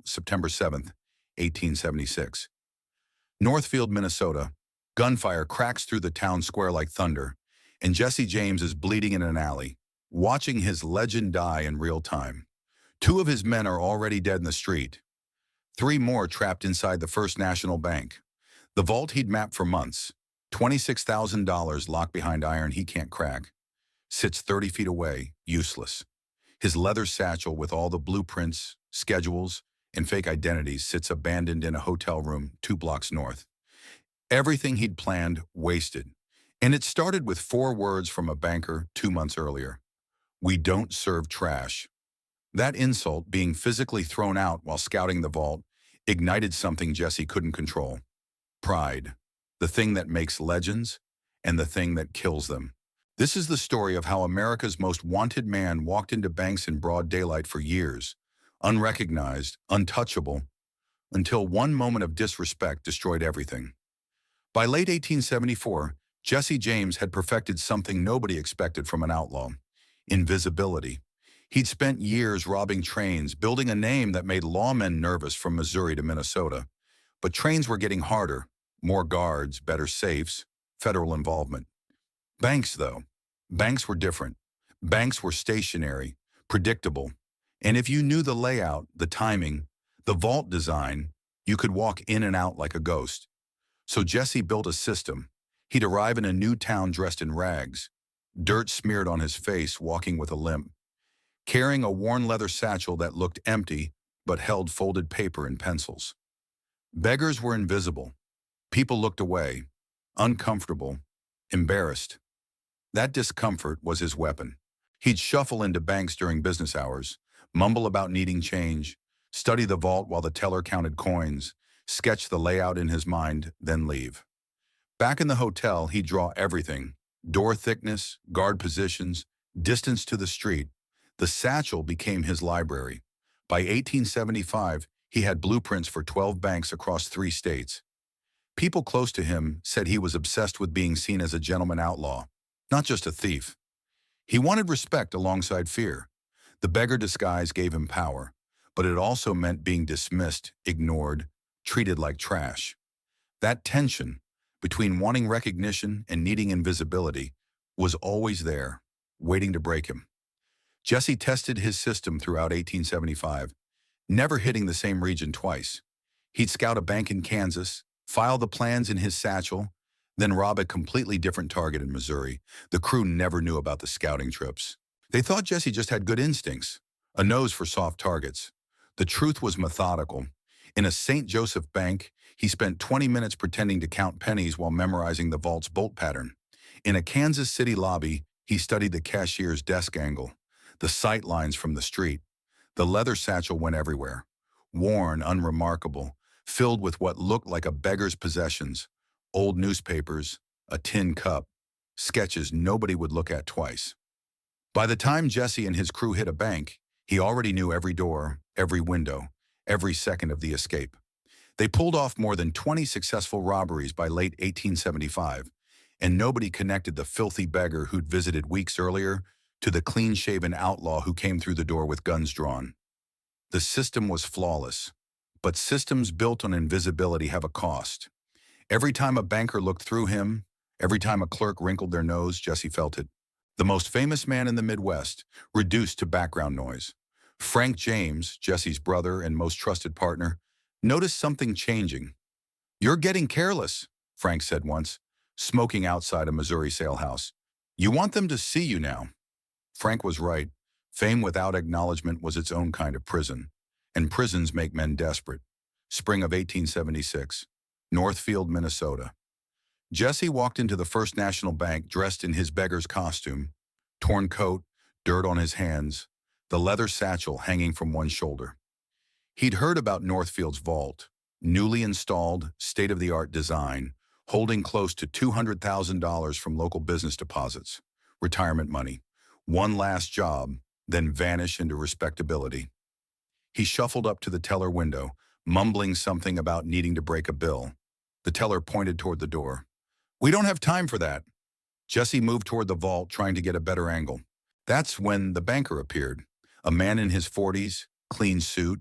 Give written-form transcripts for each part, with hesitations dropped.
September 7th, 1876. Northfield, Minnesota. Gunfire cracks through the town square like thunder, and Jesse James is bleeding in an alley, watching his legend die in real time. Two of his men are already dead in the street. Three more trapped inside the First National Bank. The vault he'd mapped for months, $26,000 locked behind iron he can't crack, sits 30 feet away, useless. His leather satchel with all the blueprints, schedules, and fake identities sits abandoned in a hotel room 2 blocks north. Everything he'd planned, wasted. And it started with 4 words from a banker 2 months earlier. "We don't serve trash." That insult, being physically thrown out while scouting the vault, ignited something Jesse couldn't control. Pride. The thing that makes legends, and the thing that kills them. This is the story of how America's most wanted man walked into banks in broad daylight for years, unrecognized, untouchable, until one moment of disrespect destroyed everything. By late 1874, Jesse James had perfected something nobody expected from an outlaw: invisibility. He'd spent years robbing trains, building a name that made lawmen nervous from Missouri to Minnesota. But trains were getting harder, more guards, better safes, federal involvement. Banks, though. Banks were different. Banks were stationary, predictable. And if you knew the layout, the timing, the vault design, you could walk in and out like a ghost. So Jesse built a system. He'd arrive in a new town dressed in rags, dirt smeared on his face, walking with a limp, carrying a worn leather satchel that looked empty but held folded paper and pencils. Beggars were invisible. People looked away, uncomfortable, embarrassed. That discomfort was his weapon. He'd shuffle into banks during business hours, mumble about needing change, study the vault while the teller counted coins, sketch the layout in his mind, then leave. Back in the hotel, he'd draw everything: door thickness, guard positions, distance to the street. The satchel became his library. By 1875, he had blueprints for 12 banks across 3 states. People close to him said he was obsessed with being seen as a gentleman outlaw, not just a thief. He wanted respect alongside fear. The beggar disguise gave him power, but it also meant being dismissed, ignored, treated like trash. That tension between wanting recognition and needing invisibility was always there, waiting to break him. Jesse tested his system throughout 1875, never hitting the same region twice. He'd scout a bank in Kansas, file the plans in his satchel, then rob a completely different target in Missouri. The crew never knew about the scouting trips. They thought Jesse just had good instincts, a nose for soft targets. The truth was methodical. In a St. Joseph bank, he spent 20 minutes pretending to count pennies while memorizing the vault's bolt pattern. In a Kansas City lobby, he studied the cashier's desk angle, the sight lines from the street. The leather satchel went everywhere, worn, unremarkable, filled with what looked like a beggar's possessions: old newspapers, a tin cup, sketches nobody would look at twice. By the time Jesse and his crew hit a bank, he already knew every door, every window, every second of the escape. They pulled off more than 20 successful robberies by late 1875, and nobody connected the filthy beggar who'd visited weeks earlier to the clean-shaven outlaw who came through the door with guns drawn. The system was flawless, but systems built on invisibility have a cost. Every time a banker looked through him, every time a clerk wrinkled their nose, Jesse felt it. The most famous man in the Midwest, reduced to background noise. Frank James, Jesse's brother and most trusted partner, noticed something changing. "You're getting careless," Frank said once, smoking outside a Missouri sale house. "You want them to see you now." Frank was right. Fame without acknowledgement was its own kind of prison, and prisons make men desperate. Spring of 1876, Northfield, Minnesota. Jesse walked into the First National Bank dressed in his beggar's costume, torn coat, dirt on his hands, the leather satchel hanging from one shoulder. He'd heard about Northfield's vault, newly installed, state-of-the-art design, holding close to $200,000 from local business deposits, retirement money, one last job, then vanish into respectability. He shuffled up to the teller window, mumbling something about needing to break a bill. The teller pointed toward the door. "We don't have time for that." Jesse moved toward the vault, trying to get a better angle. That's when the banker appeared, a man in his 40s, clean suit,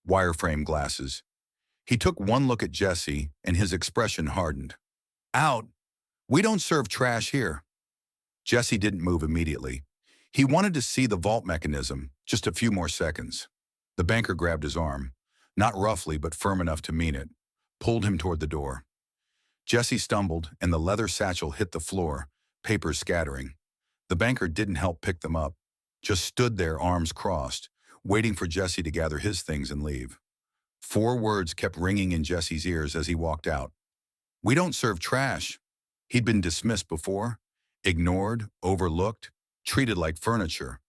wireframe glasses. He took one look at Jesse, and his expression hardened. Out! We don't serve trash here. Jesse didn't move immediately. He wanted to see the vault mechanism, just a few more seconds. The banker grabbed his arm, not roughly but firm enough to mean it, pulled him toward the door. Jesse stumbled, and the leather satchel hit the floor, papers scattering. The banker didn't help pick them up, just stood there, arms crossed, waiting for Jesse to gather his things and leave. 4 words kept ringing in Jesse's ears as he walked out. We don't serve trash. He'd been dismissed before, ignored, overlooked, treated like furniture.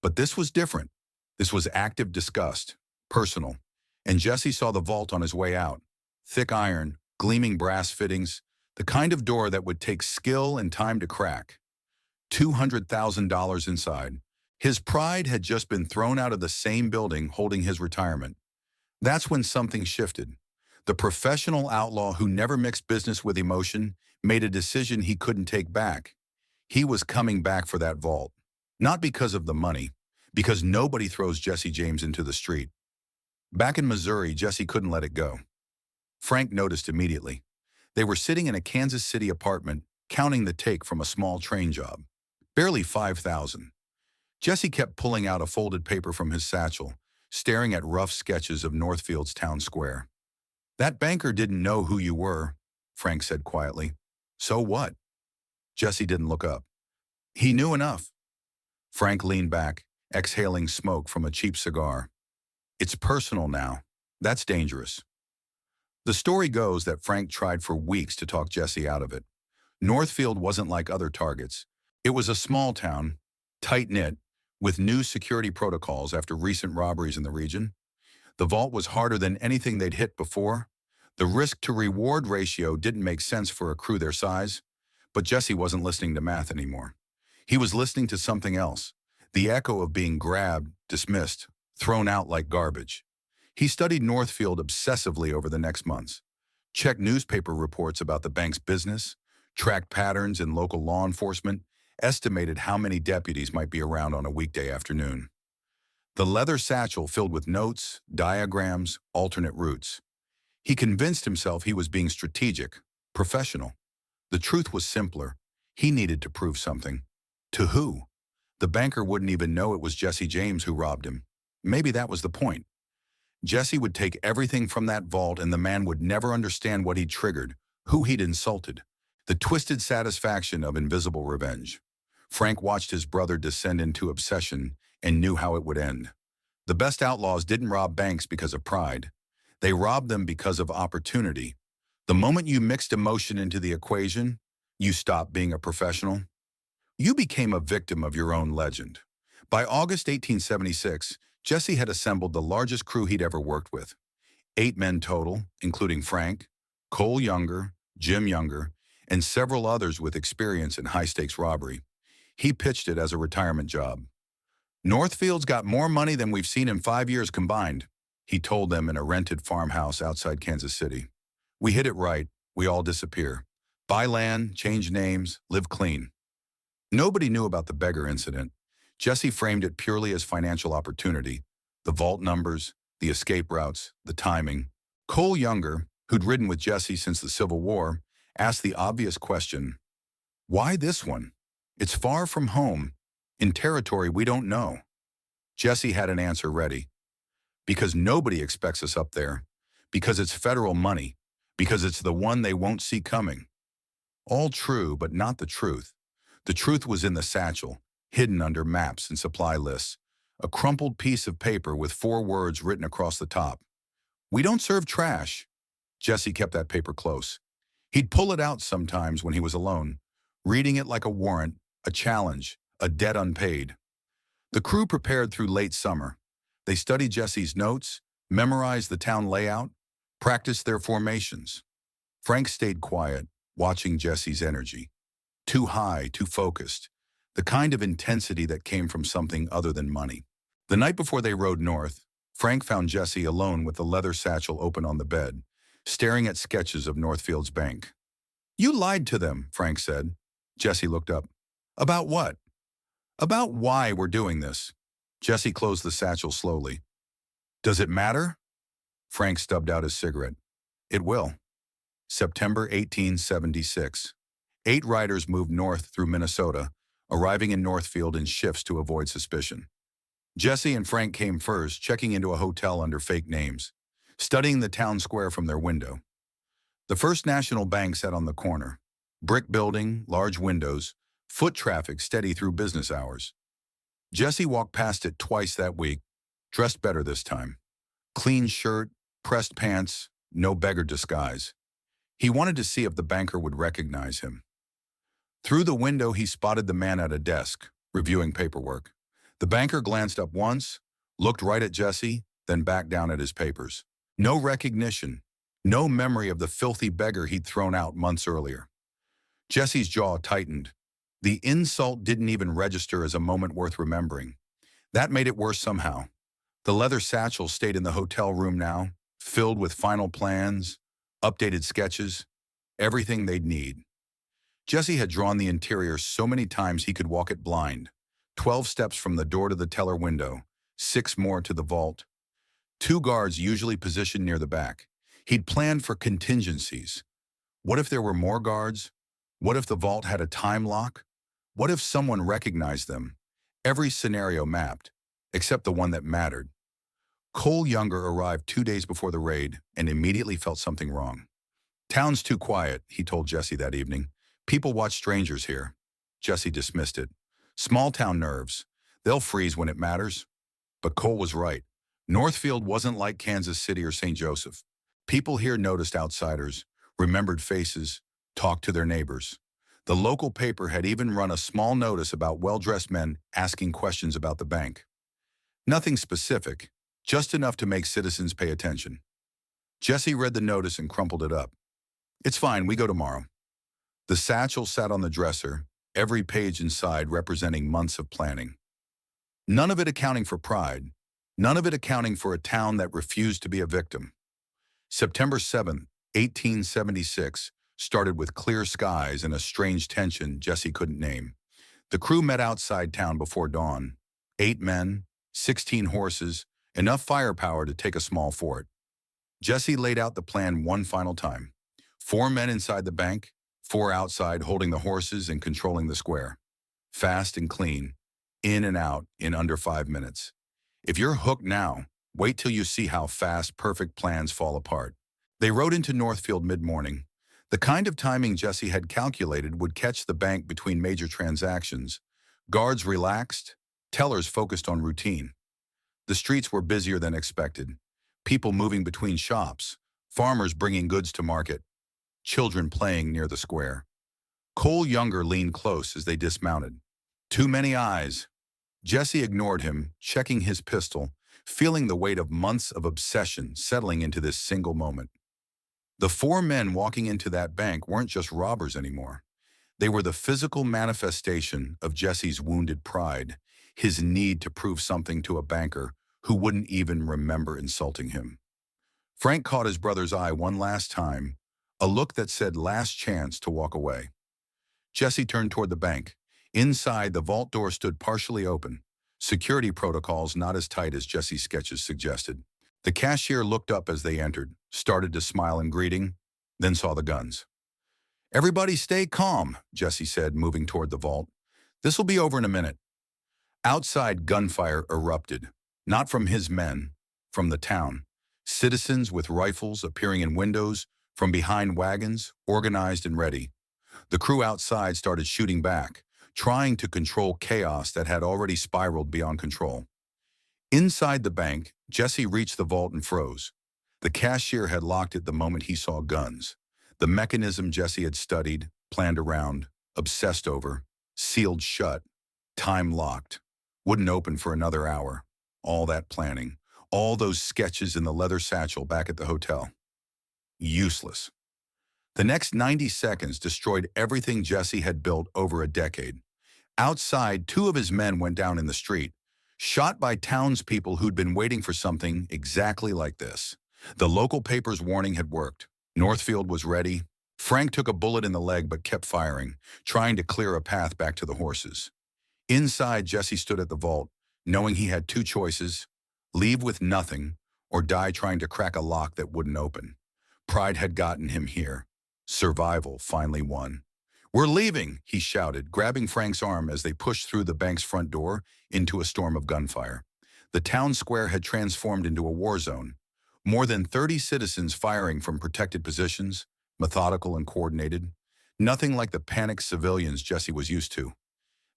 But this was different. This was active disgust, personal. And Jesse saw the vault on his way out. Thick iron, gleaming brass fittings, the kind of door that would take skill and time to crack. $200,000 inside. His pride had just been thrown out of the same building holding his retirement. That's when something shifted. The professional outlaw who never mixed business with emotion made a decision he couldn't take back. He was coming back for that vault. Not because of the money, because nobody throws Jesse James into the street. Back in Missouri, Jesse couldn't let it go. Frank noticed immediately. They were sitting in a Kansas City apartment, counting the take from a small train job. Barely $5,000. Jesse kept pulling out a folded paper from his satchel, staring at rough sketches of Northfield's town square. That banker didn't know who you were, Frank said quietly. So what? Jesse didn't look up. He knew enough. Frank leaned back, exhaling smoke from a cheap cigar. It's personal now. That's dangerous. The story goes that Frank tried for weeks to talk Jesse out of it. Northfield wasn't like other targets. It was a small town, tight-knit, with new security protocols after recent robberies in the region. The vault was harder than anything they'd hit before. The risk-to-reward ratio didn't make sense for a crew their size. But Jesse wasn't listening to math anymore. He was listening to something else, the echo of being grabbed, dismissed, thrown out like garbage. He studied Northfield obsessively over the next months, checked newspaper reports about the bank's business, tracked patterns in local law enforcement, estimated how many deputies might be around on a weekday afternoon. The leather satchel filled with notes, diagrams, alternate routes. He convinced himself he was being strategic, professional. The truth was simpler. He needed to prove something. To who? The banker wouldn't even know it was Jesse James who robbed him. Maybe that was the point. Jesse would take everything from that vault and the man would never understand what he'd triggered, who he'd insulted. The twisted satisfaction of invisible revenge. Frank watched his brother descend into obsession and knew how it would end. The best outlaws didn't rob banks because of pride. They robbed them because of opportunity. The moment you mixed emotion into the equation, you stopped being a professional. You became a victim of your own legend. By August 1876, Jesse had assembled the largest crew he'd ever worked with. 8 men total, including Frank, Cole Younger, Jim Younger, and several others with experience in high-stakes robbery. He pitched it as a retirement job. Northfield's got more money than we've seen in 5 years combined, he told them in a rented farmhouse outside Kansas City. We hit it right, we all disappear. Buy land, change names, live clean. Nobody knew about the Beggar incident. Jesse framed it purely as financial opportunity. The vault numbers, the escape routes, the timing. Cole Younger, who'd ridden with Jesse since the Civil War, asked the obvious question, why this one? It's far from home, in territory we don't know. Jesse had an answer ready. Because nobody expects us up there. Because it's federal money. Because it's the one they won't see coming. All true, but not the truth. The truth was in the satchel, hidden under maps and supply lists, a crumpled piece of paper with 4 words written across the top. We don't serve trash. Jesse kept that paper close. He'd pull it out sometimes when he was alone, reading it like a warrant, a challenge, a debt unpaid. The crew prepared through late summer. They studied Jesse's notes, memorized the town layout, practiced their formations. Frank stayed quiet, watching Jesse's energy. Too high, too focused. The kind of intensity that came from something other than money. The night before they rode north, Frank found Jesse alone with the leather satchel open on the bed, staring at sketches of Northfield's bank. You lied to them, Frank said. Jesse looked up. About what? About why we're doing this. Jesse closed the satchel slowly. Does it matter? Frank stubbed out his cigarette. It will. September 1876. 8 riders moved north through Minnesota, arriving in Northfield in shifts to avoid suspicion. Jesse and Frank came first, checking into a hotel under fake names, studying the town square from their window. The First National Bank sat on the corner. Brick building, large windows, foot traffic steady through business hours. Jesse walked past it twice that week, dressed better this time. Clean shirt, pressed pants, no beggar disguise. He wanted to see if the banker would recognize him. Through the window, he spotted the man at a desk, reviewing paperwork. The banker glanced up once, looked right at Jesse, then back down at his papers. No recognition, no memory of the filthy beggar he'd thrown out months earlier. Jesse's jaw tightened. The insult didn't even register as a moment worth remembering. That made it worse somehow. The leather satchel stayed in the hotel room now, filled with final plans, updated sketches, everything they'd need. Jesse had drawn the interior so many times he could walk it blind. 12 steps from the door to the teller window, 6 more to the vault. 2 guards usually positioned near the back. He'd planned for contingencies. What if there were more guards? What if the vault had a time lock? What if someone recognized them? Every scenario mapped, except the one that mattered. Cole Younger arrived 2 days before the raid and immediately felt something wrong. "Town's too quiet," he told Jesse that evening. "People watch strangers here." Jesse dismissed it. "Small town nerves. They'll freeze when it matters." But Cole was right. Northfield wasn't like Kansas City or St. Joseph. People here noticed outsiders, remembered faces, talked to their neighbors. The local paper had even run a small notice about well-dressed men asking questions about the bank. Nothing specific, just enough to make citizens pay attention. Jesse read the notice and crumpled it up. "It's fine, we go tomorrow." The satchel sat on the dresser, every page inside representing months of planning. None of it accounting for pride, none of it accounting for a town that refused to be a victim. September 7, 1876, started with clear skies and a strange tension Jesse couldn't name. The crew met outside town before dawn. 8 men, 16 horses, enough firepower to take a small fort. Jesse laid out the plan one final time. 4 men inside the bank, 4 outside holding the horses and controlling the square. Fast and clean, in and out in under 5 minutes. If you're hooked now, wait till you see how fast perfect plans fall apart. They rode into Northfield mid-morning, the kind of timing Jesse had calculated would catch the bank between major transactions. Guards relaxed, tellers focused on routine. The streets were busier than expected. People moving between shops, farmers bringing goods to market, children playing near the square. Cole Younger leaned close as they dismounted. Too many eyes. Jesse ignored him, checking his pistol, feeling the weight of months of obsession settling into this single moment. The 4 men walking into that bank weren't just robbers anymore. They were the physical manifestation of Jesse's wounded pride, his need to prove something to a banker who wouldn't even remember insulting him. Frank caught his brother's eye one last time, a look that said last chance to walk away. Jesse turned toward the bank. Inside, the vault door stood partially open, security protocols not as tight as Jesse's sketches suggested. The cashier looked up as they entered, started to smile in greeting, then saw the guns. "Everybody stay calm," Jesse said, moving toward the vault. "This'll be over in a minute." Outside, gunfire erupted, not from his men, from the town. Citizens with rifles appearing in windows, from behind wagons, organized and ready. The crew outside started shooting back, trying to control chaos that had already spiraled beyond control. Inside the bank, Jesse reached the vault and froze. The cashier had locked it the moment he saw guns. The mechanism Jesse had studied, planned around, obsessed over, sealed shut, time locked. Wouldn't open for another hour. All that planning, all those sketches in the leather satchel back at the hotel. Useless. The next 90 seconds destroyed everything Jesse had built over a decade. Outside, 2 of his men went down in the street, shot by townspeople who'd been waiting for something exactly like this. The local paper's warning had worked. Northfield was ready. Frank took a bullet in the leg but kept firing, trying to clear a path back to the horses. Inside, Jesse stood at the vault, knowing he had 2 choices: leave with nothing, or die trying to crack a lock that wouldn't open. Pride had gotten him here. Survival finally won. "We're leaving," he shouted, grabbing Frank's arm as they pushed through the bank's front door into a storm of gunfire. The town square had transformed into a war zone. More than 30 citizens firing from protected positions, methodical and coordinated. Nothing like the panicked civilians Jesse was used to.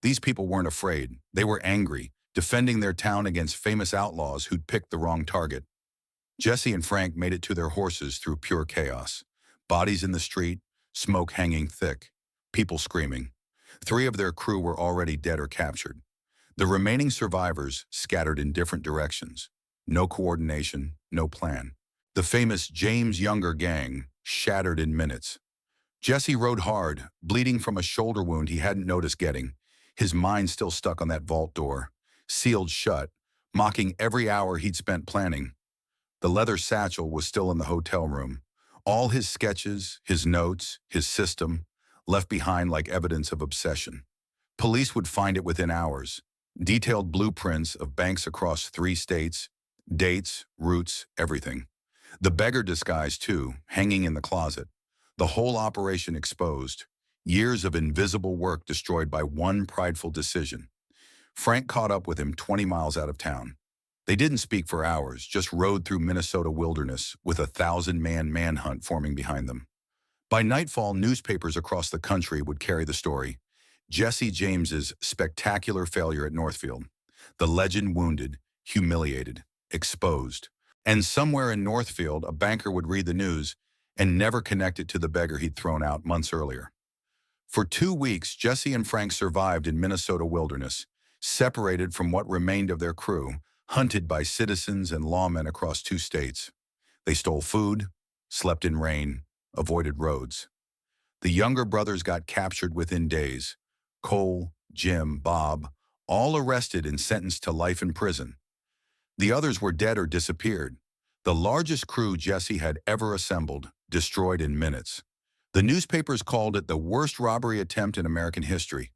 These people weren't afraid. They were angry, defending their town against famous outlaws who'd picked the wrong target. Jesse and Frank made it to their horses through pure chaos. Bodies in the street, smoke hanging thick, people screaming. 3 of their crew were already dead or captured. The remaining survivors scattered in different directions. No coordination, no plan. The famous James Younger gang shattered in minutes. Jesse rode hard, bleeding from a shoulder wound he hadn't noticed getting, his mind still stuck on that vault door, sealed shut, mocking every hour he'd spent planning. The leather satchel was still in the hotel room. All his sketches, his notes, his system, left behind like evidence of obsession. Police would find it within hours. Detailed blueprints of banks across 3 states, dates, routes, everything. The beggar disguise, too, hanging in the closet. The whole operation exposed. Years of invisible work destroyed by one prideful decision. Frank caught up with him 20 miles out of town. They didn't speak for hours, just rode through Minnesota wilderness with a 1,000-man manhunt forming behind them. By nightfall, newspapers across the country would carry the story. Jesse James's spectacular failure at Northfield. The legend wounded, humiliated, exposed. And somewhere in Northfield, a banker would read the news and never connect it to the beggar he'd thrown out months earlier. For 2 weeks, Jesse and Frank survived in Minnesota wilderness, separated from what remained of their crew, hunted by citizens and lawmen across 2 states. They stole food, slept in rain, avoided roads. The younger brothers got captured within days. Cole, Jim, Bob, all arrested and sentenced to life in prison. The others were dead or disappeared. The largest crew Jesse had ever assembled, destroyed in minutes. The newspapers called it the worst robbery attempt in American history.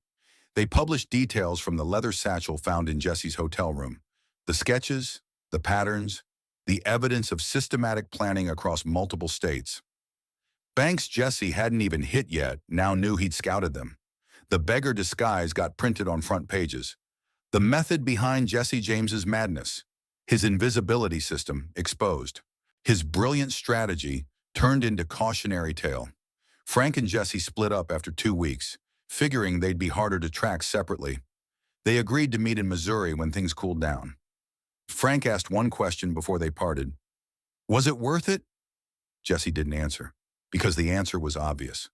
They published details from the leather satchel found in Jesse's hotel room. The sketches, the patterns, the evidence of systematic planning across multiple states. Banks Jesse hadn't even hit yet now knew he'd scouted them. The beggar disguise got printed on front pages. The method behind Jesse James's madness. His invisibility system exposed. His brilliant strategy turned into cautionary tale. Frank and Jesse split up after 2 weeks, figuring they'd be harder to track separately. They agreed to meet in Missouri when things cooled down. Frank asked one question before they parted. "Was it worth it?" Jesse didn't answer, because the answer was obvious.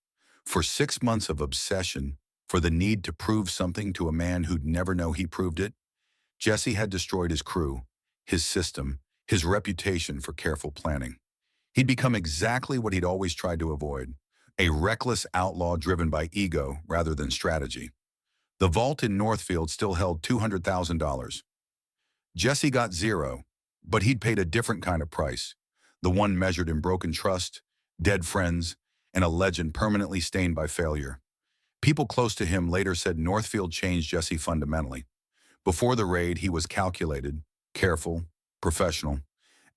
For 6 months of obsession, for the need to prove something to a man who'd never know he proved it, Jesse had destroyed his crew, his system, his reputation for careful planning. He'd become exactly what he'd always tried to avoid, a reckless outlaw driven by ego rather than strategy. The vault in Northfield still held $200,000. Jesse got 0, but he'd paid a different kind of price, the one measured in broken trust, dead friends, and a legend permanently stained by failure. People close to him later said Northfield changed Jesse fundamentally. Before the raid, he was calculated, careful, professional.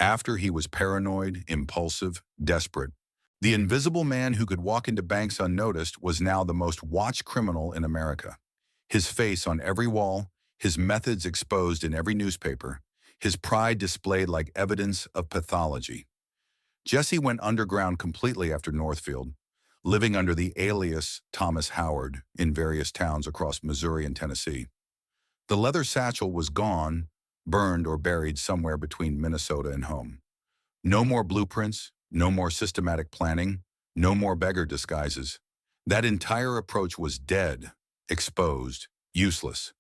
After, he was paranoid, impulsive, desperate. The invisible man who could walk into banks unnoticed was now the most watched criminal in America. His face on every wall, his methods exposed in every newspaper, his pride displayed like evidence of pathology. Jesse went underground completely after Northfield, living under the alias Thomas Howard in various towns across Missouri and Tennessee. The leather satchel was gone, burned or buried somewhere between Minnesota and home. No more blueprints, no more systematic planning, no more beggar disguises. That entire approach was dead, exposed, useless.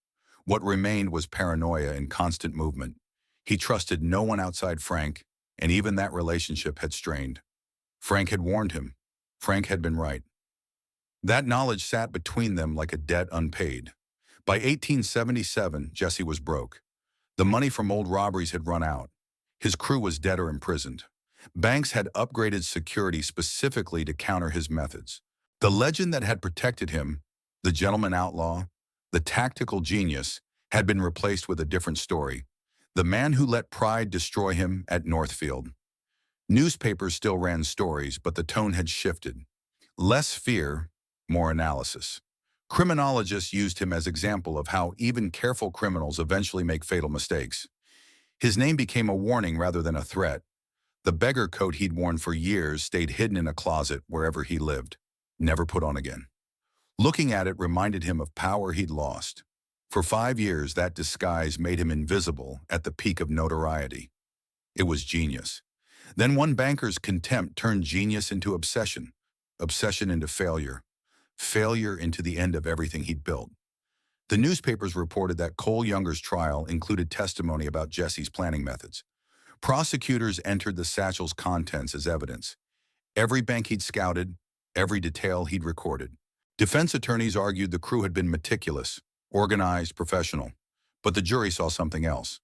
What remained was paranoia and constant movement. He trusted no one outside Frank, and even that relationship had strained. Frank had warned him. Frank had been right. That knowledge sat between them like a debt unpaid. By 1877, Jesse was broke. The money from old robberies had run out. His crew was dead or imprisoned. Banks had upgraded security specifically to counter his methods. The legend that had protected him, the gentleman outlaw, the tactical genius, had been replaced with a different story. The man who let pride destroy him at Northfield. Newspapers still ran stories, but the tone had shifted. Less fear, more analysis. Criminologists used him as example of how even careful criminals eventually make fatal mistakes. His name became a warning rather than a threat. The beggar coat he'd worn for years stayed hidden in a closet wherever he lived, never put on again. Looking at it reminded him of power he'd lost. For 5 years, that disguise made him invisible at the peak of notoriety. It was genius. Then one banker's contempt turned genius into obsession, obsession into failure, failure into the end of everything he'd built. The newspapers reported that Cole Younger's trial included testimony about Jesse's planning methods. Prosecutors entered the satchel's contents as evidence. Every bank he'd scouted, every detail he'd recorded. Defense attorneys argued the crew had been meticulous, organized, professional. But the jury saw something else.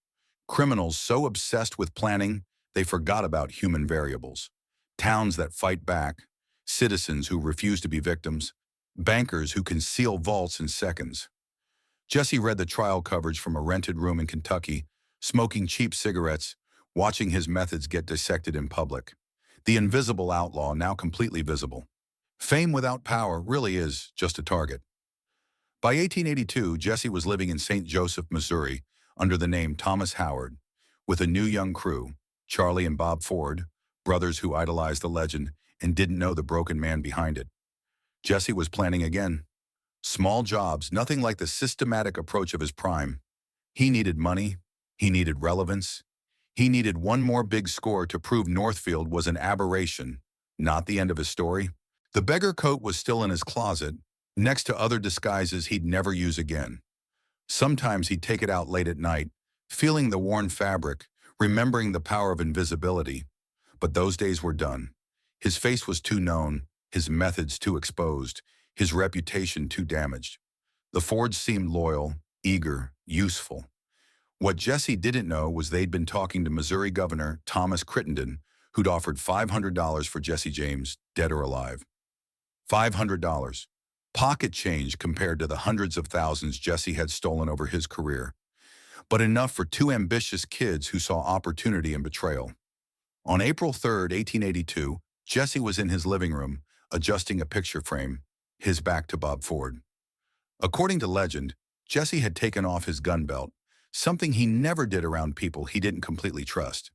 Criminals so obsessed with planning, they forgot about human variables. Towns that fight back, citizens who refuse to be victims, bankers who can seal vaults in seconds. Jesse read the trial coverage from a rented room in Kentucky, smoking cheap cigarettes, watching his methods get dissected in public. The invisible outlaw now completely visible. Fame without power really is just a target. By 1882, Jesse was living in St. Joseph, Missouri, under the name Thomas Howard, with a new young crew, Charlie and Bob Ford, brothers who idolized the legend and didn't know the broken man behind it. Jesse was planning again. Small jobs, nothing like the systematic approach of his prime. He needed money. He needed relevance. He needed one more big score to prove Northfield was an aberration, not the end of his story. The beggar coat was still in his closet, next to other disguises he'd never use again. Sometimes he'd take it out late at night, feeling the worn fabric, remembering the power of invisibility. But those days were done. His face was too known, his methods too exposed, his reputation too damaged. The Fords seemed loyal, eager, useful. What Jesse didn't know was they'd been talking to Missouri Governor Thomas Crittenden, who'd offered $500 for Jesse James, dead or alive. $500. Pocket change compared to the hundreds of thousands Jesse had stolen over his career, but enough for two ambitious kids who saw opportunity in betrayal. On April 3, 1882, Jesse was in his living room, adjusting a picture frame, his back to Bob Ford. According to legend, Jesse had taken off his gun belt, something he never did around people he didn't completely trust.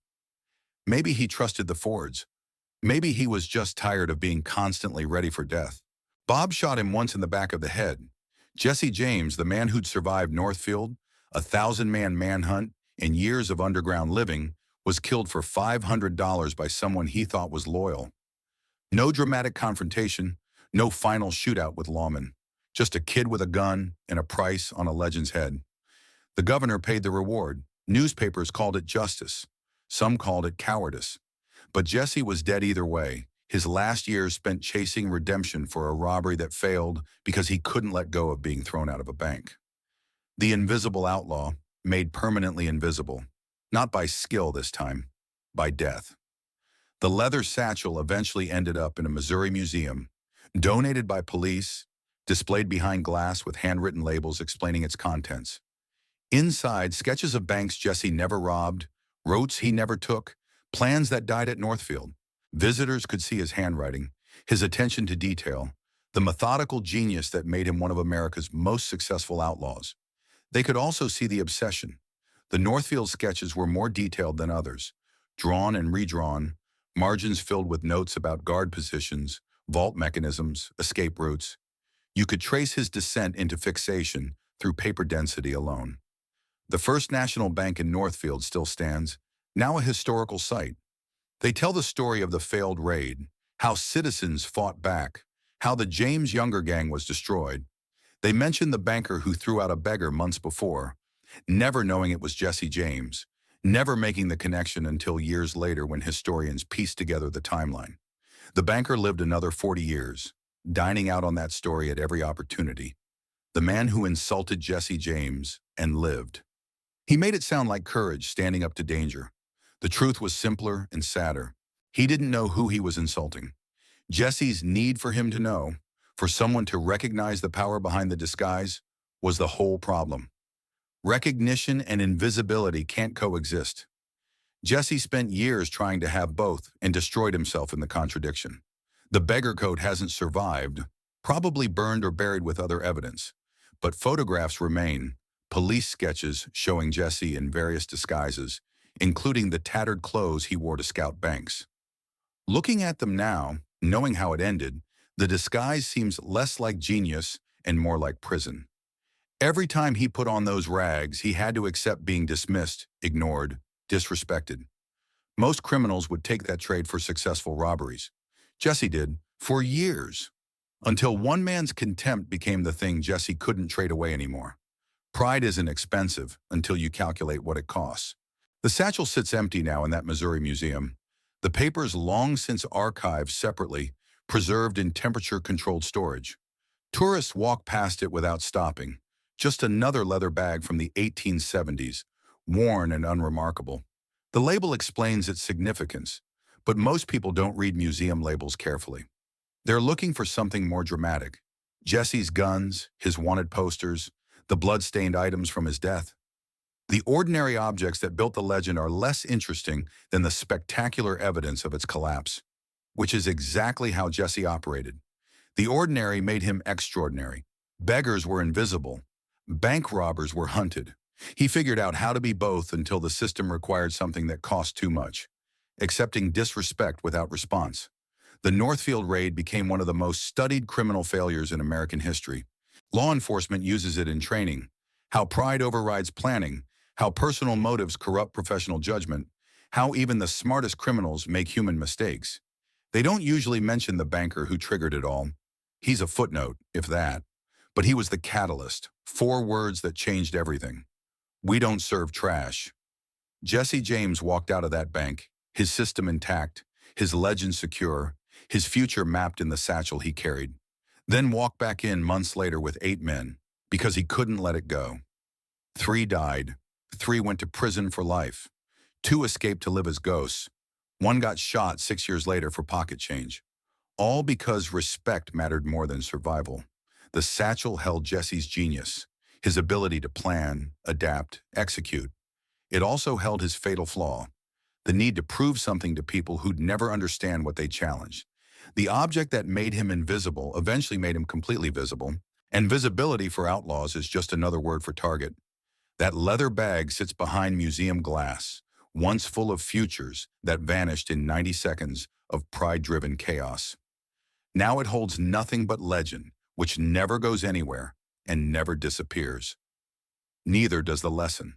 Maybe he trusted the Fords. Maybe he was just tired of being constantly ready for death. Bob shot him once in the back of the head. Jesse James, the man who'd survived Northfield, a 1,000-man manhunt, and years of underground living, was killed for $500 by someone he thought was loyal. No dramatic confrontation, no final shootout with lawmen. Just a kid with a gun and a price on a legend's head. The governor paid the reward. Newspapers called it justice. Some called it cowardice. But Jesse was dead either way. His last years spent chasing redemption for a robbery that failed because he couldn't let go of being thrown out of a bank. The invisible outlaw, made permanently invisible, not by skill this time, by death. The leather satchel eventually ended up in a Missouri museum, donated by police, displayed behind glass with handwritten labels explaining its contents. Inside, sketches of banks Jesse never robbed, routes he never took, plans that died at Northfield. Visitors could see his handwriting, his attention to detail, the methodical genius that made him one of America's most successful outlaws. They could also see the obsession. The Northfield sketches were more detailed than others, drawn and redrawn, margins filled with notes about guard positions, vault mechanisms, escape routes. You could trace his descent into fixation through paper density alone. The First National Bank in Northfield still stands, now a historical site. They tell the story of the failed raid, how citizens fought back, how the James Younger gang was destroyed. They mention the banker who threw out a beggar months before, never knowing it was Jesse James, never making the connection until years later when historians pieced together the timeline. The banker lived another 40 years, dining out on that story at every opportunity. The man who insulted Jesse James and lived. He made it sound like courage standing up to danger. The truth was simpler and sadder. He didn't know who he was insulting. Jesse's need for him to know, for someone to recognize the power behind the disguise, was the whole problem. Recognition and invisibility can't coexist. Jesse spent years trying to have both and destroyed himself in the contradiction. The beggar coat hasn't survived, probably burned or buried with other evidence. But photographs remain, police sketches showing Jesse in various disguises, including the tattered clothes he wore to scout banks. Looking at them now, knowing how it ended, the disguise seems less like genius and more like prison. Every time he put on those rags, he had to accept being dismissed, ignored, disrespected. Most criminals would take that trade for successful robberies. Jesse did, for years, until one man's contempt became the thing Jesse couldn't trade away anymore. Pride isn't expensive until you calculate what it costs. The satchel sits empty now in that Missouri museum. The papers long since archived separately, preserved in temperature-controlled storage. Tourists walk past it without stopping. Just another leather bag from the 1870s, worn and unremarkable. The label explains its significance, but most people don't read museum labels carefully. They're looking for something more dramatic. Jesse's guns, his wanted posters, the blood-stained items from his death. The ordinary objects that built the legend are less interesting than the spectacular evidence of its collapse, which is exactly how Jesse operated. The ordinary made him extraordinary. Beggars were invisible. Bank robbers were hunted. He figured out how to be both until the system required something that cost too much, accepting disrespect without response. The Northfield raid became one of the most studied criminal failures in American history. Law enforcement uses it in training, how pride overrides planning, how personal motives corrupt professional judgment, how even the smartest criminals make human mistakes. They don't usually mention the banker who triggered it all. He's a footnote, if that. But he was the catalyst, 4 words that changed everything. We don't serve trash. Jesse James walked out of that bank, his system intact, his legend secure, his future mapped in the satchel he carried. Then walked back in months later with 8 men, because he couldn't let it go. 3 died. 3 went to prison for life. 2 escaped to live as ghosts. 1 got shot 6 years later for pocket change. All because respect mattered more than survival. The satchel held Jesse's genius, his ability to plan, adapt, execute. It also held his fatal flaw, the need to prove something to people who'd never understand what they challenged. The object that made him invisible eventually made him completely visible, and visibility for outlaws is just another word for target. That leather bag sits behind museum glass, once full of futures that vanished in 90 seconds of pride-driven chaos. Now it holds nothing but legend, which never goes anywhere and never disappears. Neither does the lesson.